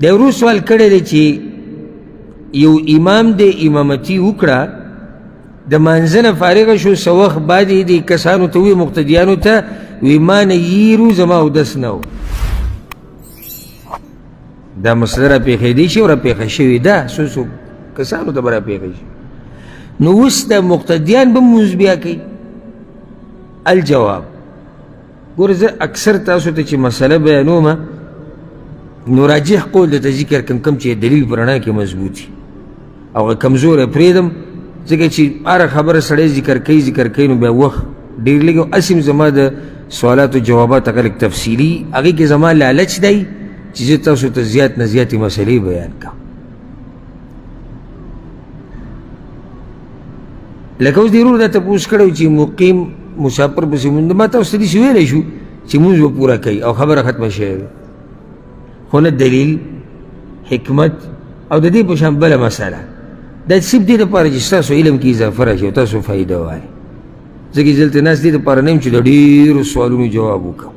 دا ورو سوال کړی دی چې یو امام دی امامتي وکړه د مانځه نه فارغه شو څه وخت بعد یې دې کسانو ته وویل مقتدیانو ته وی ما نه یېرو زما اودس نه و دا مسله راپېښېدی شي او راپېښه شوې ده څو کسانو ته به راپېښه شي نو اوس د مقتدیان به مونځ بیا کوي الجواب ګوره زه اکثر تاسو ته چې مسله بیانومه نو راجح قول درته ذکر کم کم چې دلیل په رڼا کې مضبوط وي او کمزوری پرېږدم ځکه چې هره خبره سړی ذکر کوي نو بیا وخت ډېر لږ او اسیم زما د سوالاتو جوابات هغه لږ تفصیلي هغې کې زما لالچ دی چې زه تاسو ته زیات نه زیاتې مسلې بیان کړم لکه اوس دې ورور دا تپوس کړی چې مقیم مسافر پسې مونځ ما تاسو ته داسې ویلی شو چې مونځ به پوره کوي او خبره ختمه شوې ده خو نه دلیل حکمت او د دې په شان بله مسله دا صرف دې دپاره چې ستاسو علم کې اضافه راشي او تاسو فایده وایي ځکه چې دلته ناست دې دپاره نه یم چې د ډېرو سوالونو جواب وکړم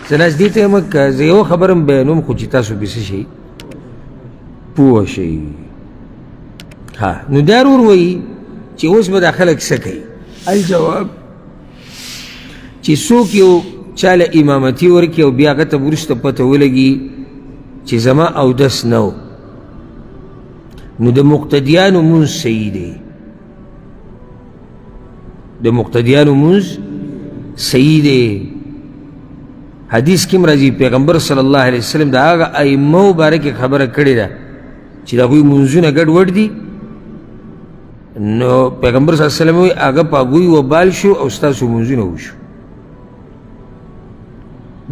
زه ناست دې ته یم که زه یوه خبره م بیانوم خو چې تاسو پې څه شئ پوه شئ ها نو دا ورور وایي چې اوس به دا خلک څه کوي الجواب چې څوک یو چاله امامتي ورکړي او بیا هغه ته وروسته پته ولګي چې زما اودس نه و نو د مقتدیانو مونځ صحیح دی د مقتدیانو مونځ صحیح دی حدیث کې هم راځي پیغمبر صلی الله علیه وسلم د هغه ائمو باره کې خبره کړې ده چې د هغوی مونځونه ګډوډ دي نو پیغمبر صلی الله علیه وسلم وایي هغه په هغوی وبال شو او ستاسو مونځونه وشو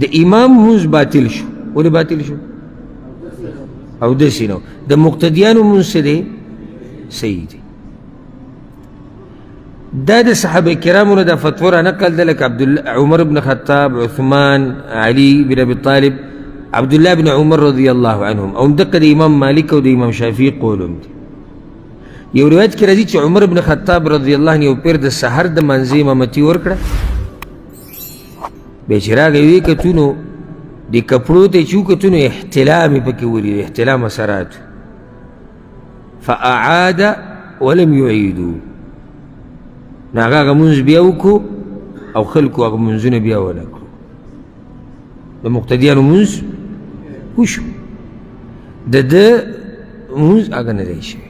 د امام مونځ باطل شو ولې باطل شو اودس یې نه د مقتدیانو مونځ څه دی صحیح دی دا د صحابه کرامو نه دا فتوا رانقل ده لکه عمر بن خطاب عثمان علي بن ابي طالب عبد الله بن عمر رضی الله عنهم او دقه د امام مالک او د امام شافعي قول هم دی یو روایت کې راځي چې عمر بن خطاب رضی الله عنه یو پیر د سحر د منځه امامتي ورکړه بیا چې راغی ویې کتو نو د کپړو ته چې وکتو نو احتلام یې پکې ولید احتلام اثرات فاعاد ولم يعيدو نو هغه مونځ بیا وکړو او خلکو هغه مونځونه بیا ونه کړو د مقتدیانو مونځ وشو د ده مونځ هغه نه دی شوی